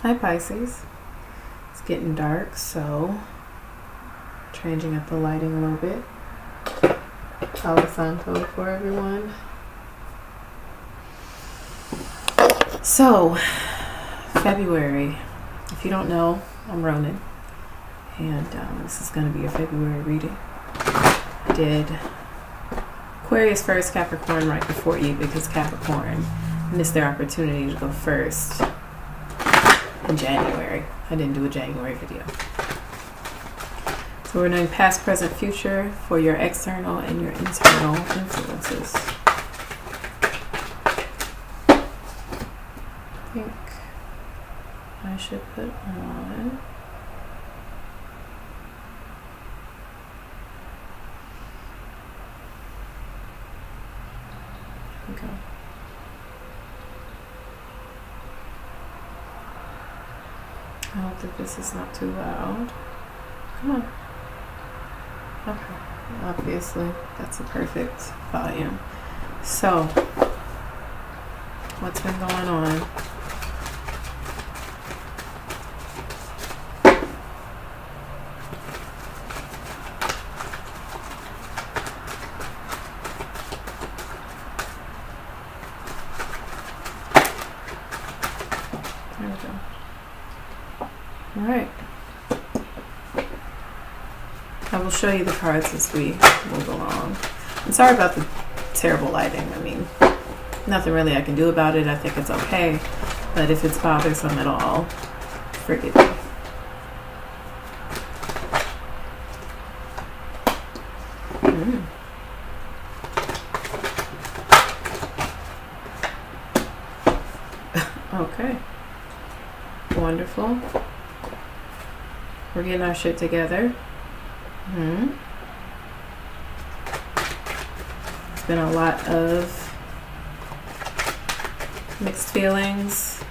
Hi Pisces. It's getting dark, so changing up the lighting a little bit. Palo Santo for everyone. So, February. If you don't know, I'm Ronan, and this is going to be a February reading. I did Aquarius first, Capricorn right before you, because Capricorn missed their opportunity to go first in January. I didn't do a January video. So we're doing past, present, future for your external and your internal influences. I think I should put on there we go. I hope that this is not too loud. Come on. Okay. Obviously, that's a perfect volume. So, what's been going on? There we go. All right. I will show you the cards as we move along. I'm sorry about the terrible lighting. I mean, nothing really I can do about it. I think it's okay. But if it's bothersome at all, forgive me. Okay. Wonderful. We're getting our shit together. It's been a lot of mixed feelings.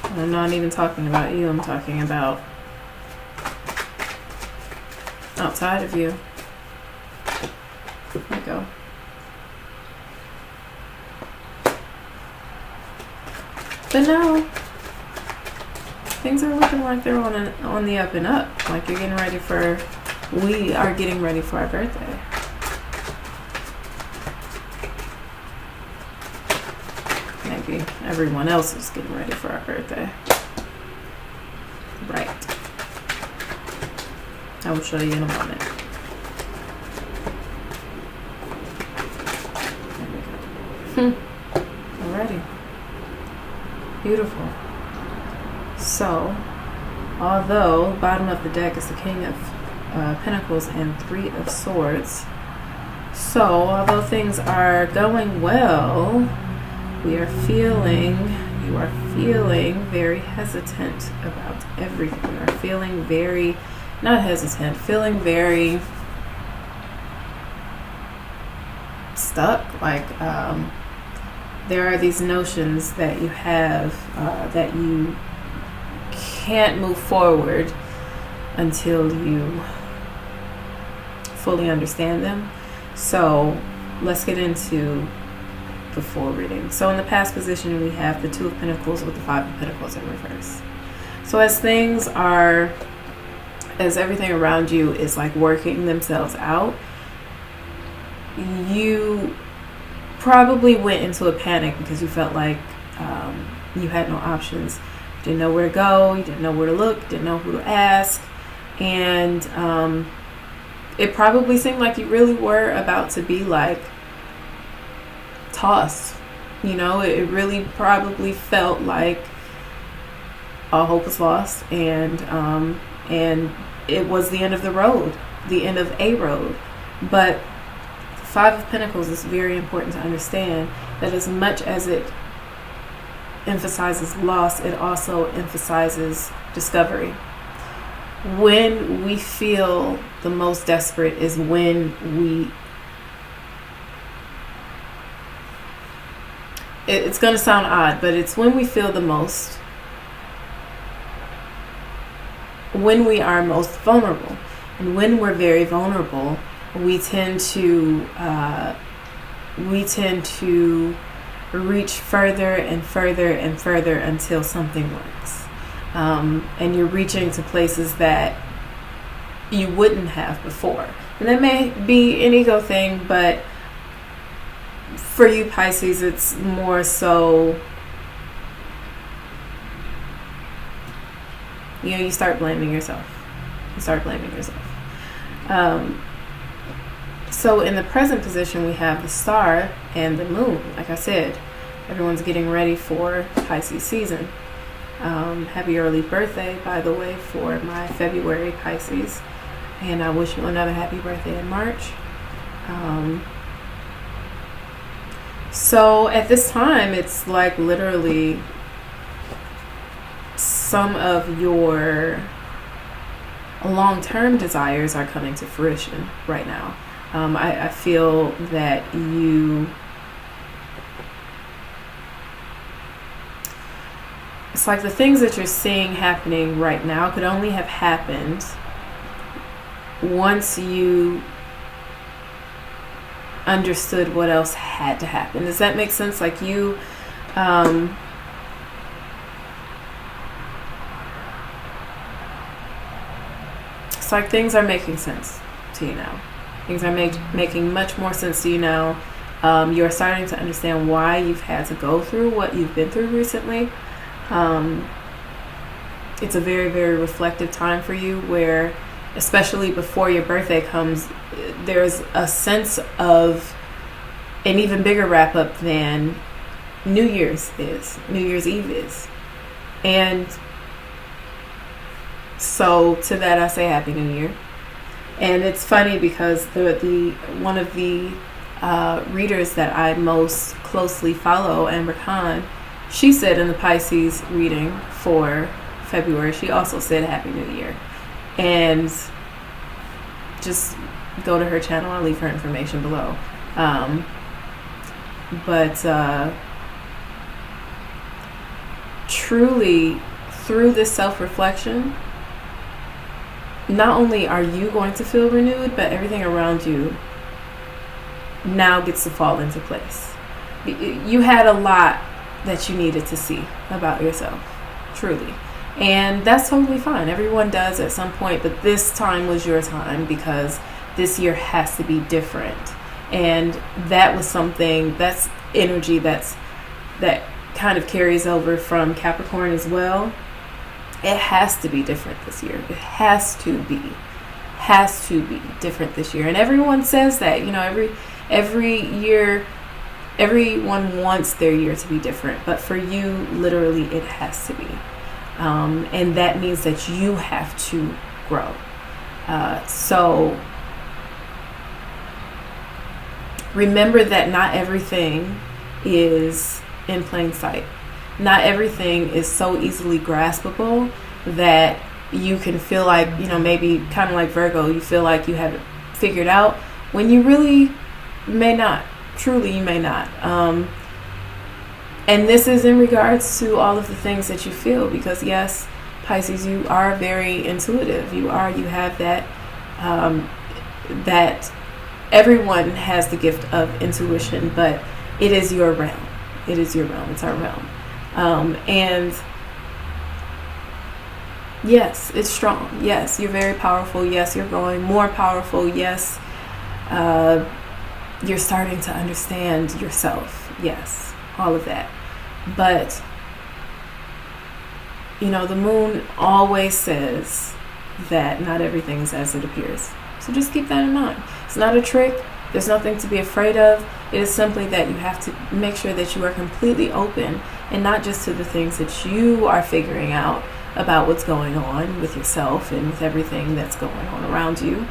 I'm not even talking about you, I'm talking about outside of you. There we go. But no, things are looking like they're on the up and up. Like you're getting ready for, we are getting ready for our birthday. Maybe everyone else is getting ready for our birthday. Right. I will show you in a moment. There we go. Alrighty. Beautiful. So, although bottom of the deck is the King of Pentacles and Three of Swords, so although things are going well, you are feeling very hesitant about everything. You are feeling very, not hesitant, feeling very stuck. Like there are these notions that you have that you can't move forward until you fully understand them. So let's get into the full reading. So in the past position, we have the Two of Pentacles with the Five of Pentacles in reverse. So as everything around you is like working themselves out, you probably went into a panic because you felt like you had no options. You didn't know where to go, you didn't know where to look, you didn't know who to ask, and it probably seemed like you really were about to be like tossed. You know, it really probably felt like all hope was lost, and it was the end of the road, the end of a road. But Five of Pentacles is very important to understand that as much as it emphasizes loss, it also emphasizes discovery. When we feel the most desperate is when it's going to sound odd, but it's when we feel the most, when we are most vulnerable. And when we're very vulnerable, we tend to reach further and further and further until something works. And you're reaching to places that you wouldn't have before. And that may be an ego thing, but for you Pisces, it's more so, you start blaming yourself. So in the present position, we have the star and the moon. Like I said, everyone's getting ready for Pisces season. Happy early birthday, by the way, for my February Pisces. And I wish you another happy birthday in March. So at this time, it's like literally some of your long-term desires are coming to fruition right now. I feel that it's like the things that you're seeing happening right now could only have happened once you understood what else had to happen. Does that make sense? Like you, it's like things are making sense to you now. Things are making much more sense to you now. You're starting to understand why you've had to go through what you've been through recently. It's a very, very reflective time for you where, especially before your birthday comes, there's a sense of an even bigger wrap up than New Year's Eve is. And so to that I say Happy New Year. And it's funny because the one of the readers that I most closely follow, Amber Khan, she said in the Pisces reading for February, she also said Happy New Year. And just go to her channel. I'll leave her information below. But truly, through this self-reflection, not only are you going to feel renewed, but everything around you now gets to fall into place. You had a lot that you needed to see about yourself, truly. And that's totally fine. Everyone does at some point, but this time was your time because this year has to be different. And that was something, that's energy that kind of carries over from Capricorn as well. It has to be different this year. It has to be different this year. And everyone says that, every year, everyone wants their year to be different. But for you, literally, it has to be. And that means that you have to grow. So remember that not everything is in plain sight. Not everything is so easily graspable that you can feel like, maybe kind of like Virgo, you feel like you have it figured out when you really may not. Truly, you may not. And this is in regards to all of the things that you feel, because yes, Pisces, you are very intuitive. You have that, that everyone has the gift of intuition, but it is your realm. It's our realm. And yes, it's strong. Yes, you're very powerful. Yes, you're growing more powerful. Yes, you're starting to understand yourself. Yes, all of that. But, the moon always says that not everything's as it appears. So just keep that in mind. It's not a trick. There's nothing to be afraid of. It is simply that you have to make sure that you are completely open, and not just to the things that you are figuring out about what's going on with yourself and with everything that's going on around you,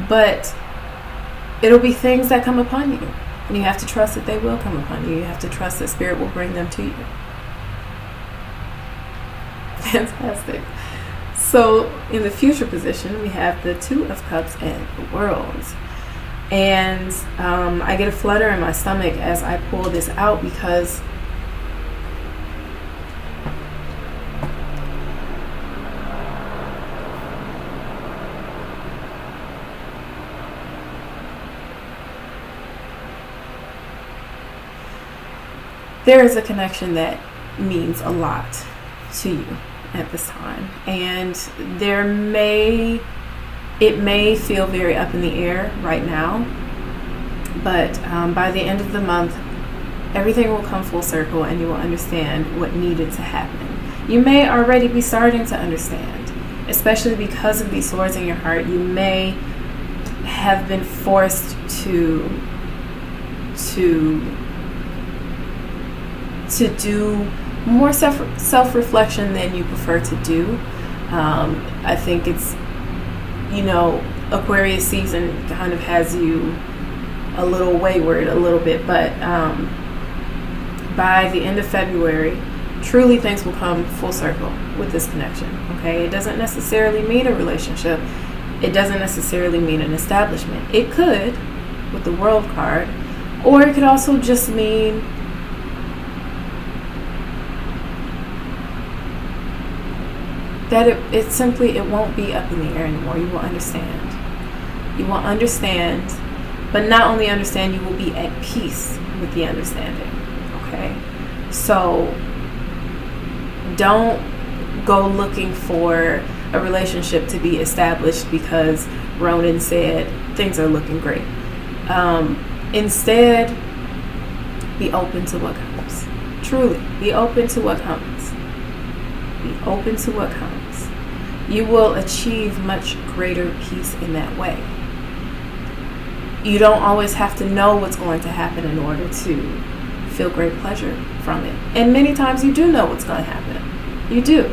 but it'll be things that come upon you, and you have to trust that they will come upon you. You have to trust that Spirit will bring them to you. Fantastic. So in the future position, we have the Two of Cups and the World. And I get a flutter in my stomach as I pull this out, because there is a connection that means a lot to you at this time, and it may feel very up in the air right now, but by the end of the month, everything will come full circle and you will understand what needed to happen. You may already be starting to understand, especially because of these swords in your heart. You may have been forced to do more self-reflection than you prefer to do. I think it's, Aquarius season kind of has you a little wayward a little bit, but by the end of February, truly things will come full circle with this connection. Okay, it doesn't necessarily mean a relationship. It doesn't necessarily mean an establishment. It could, with the World card, or it could also just mean that it won't be up in the air anymore. You will understand. You will understand, but not only understand, you will be at peace with the understanding. Okay? So don't go looking for a relationship to be established because Ronan said things are looking great. Instead, be open to what comes. Truly, be open to what comes. Be open to what comes. You will achieve much greater peace in that way. You don't always have to know what's going to happen in order to feel great pleasure from it. And many times you do know what's going to happen. You do.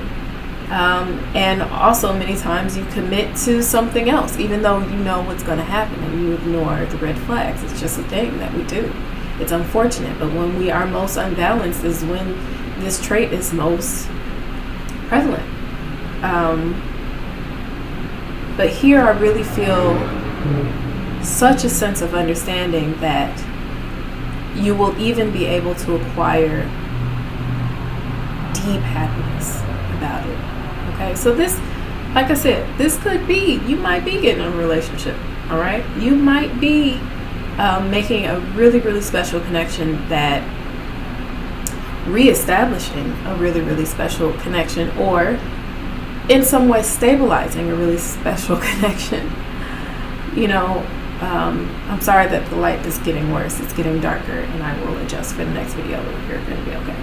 And also many times you commit to something else, even though you know what's going to happen, and you ignore the red flags. It's just a thing that we do. It's unfortunate, but when we are most unbalanced is when this trait is most prevalent. But here I really feel such a sense of understanding that you will even be able to acquire deep happiness about it. Okay, so this, like I said, this could be, you might be getting a relationship, all right? You might be making a really, really special connection, that reestablishing a really, really special connection, or in some way stabilizing a really special connection. I'm sorry that the light is getting worse. It's getting darker, and I will adjust for the next video. You're going to be okay.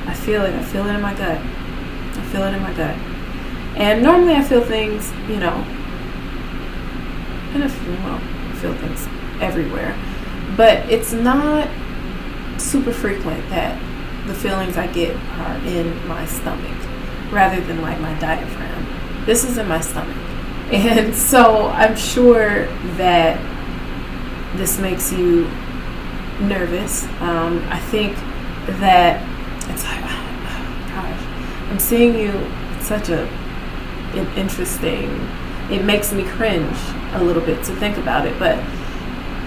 I feel it. I feel it in my gut. I feel it in my gut. And normally I feel things, I feel things everywhere. But it's not super frequent that the feelings I get are in my stomach rather than like my diaphragm. This is in my stomach. And so I'm sure that this makes you nervous. I think that it's like, oh, gosh, I'm seeing you such an interesting, it makes me cringe a little bit to think about it, but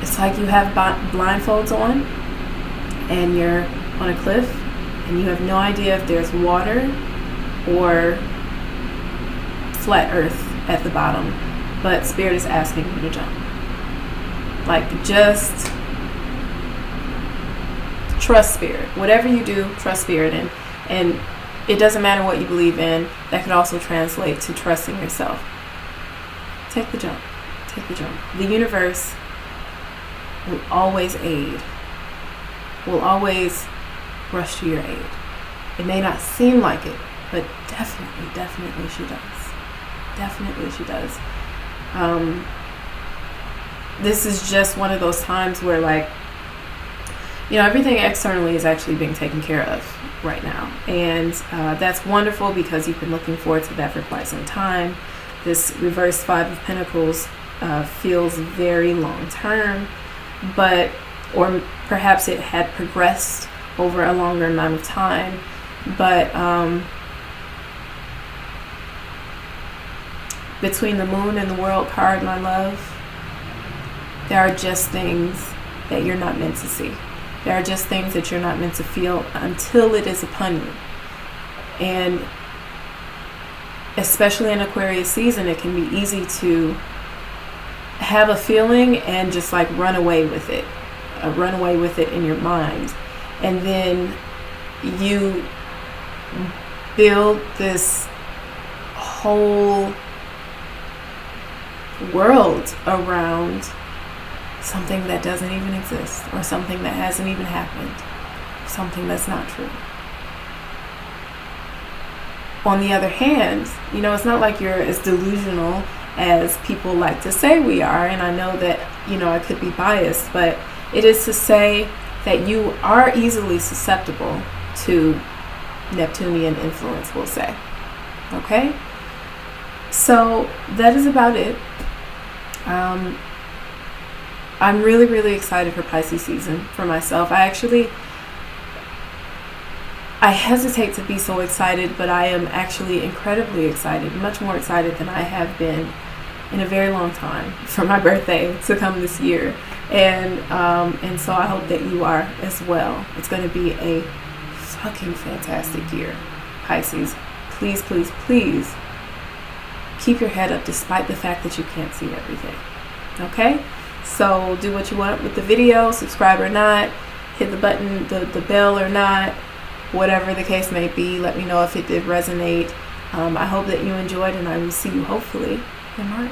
it's like you have blindfolds on and you're on a cliff and you have no idea if there's water or flat earth at the bottom, but Spirit is asking you to jump. Like, just trust Spirit. Whatever you do, trust Spirit. And it doesn't matter what you believe in. That could also translate to trusting yourself. Take the jump. Take the jump. The universe will always aid. Will always rush to your aid. It may not seem like it, but definitely she does. Definitely she does. This is just one of those times where, like, everything externally is actually being taken care of right now. And that's wonderful because you've been looking forward to that for quite some time. This reverse Five of Pentacles feels very long term, or perhaps it had progressed over a longer amount of time. But between the Moon and the World card, my love, there are just things that you're not meant to see. There are just things that you're not meant to feel until it is upon you. And especially in Aquarius season, it can be easy to have a feeling and just like run away with it. run away with it in your mind. And then you build this whole world around something that doesn't even exist, or something that hasn't even happened, something that's not true. On the other hand, it's not like you're as delusional as people like to say we are, and I know that, I could be biased, but it is to say that you are easily susceptible to Neptunian influence, we'll say. Okay? So that is about it. I'm really, really excited for Pisces season for myself. I hesitate to be so excited, but I am actually incredibly excited, much more excited than I have been in a very long time for my birthday to come this year. And so I hope that you are as well. It's going to be a fucking fantastic year, Pisces. Please, please, please keep your head up despite the fact that you can't see everything. Okay? So do what you want with the video, subscribe or not, hit the button, the bell or not, whatever the case may be. Let me know if it did resonate. I hope that you enjoyed, and I will see you hopefully in March.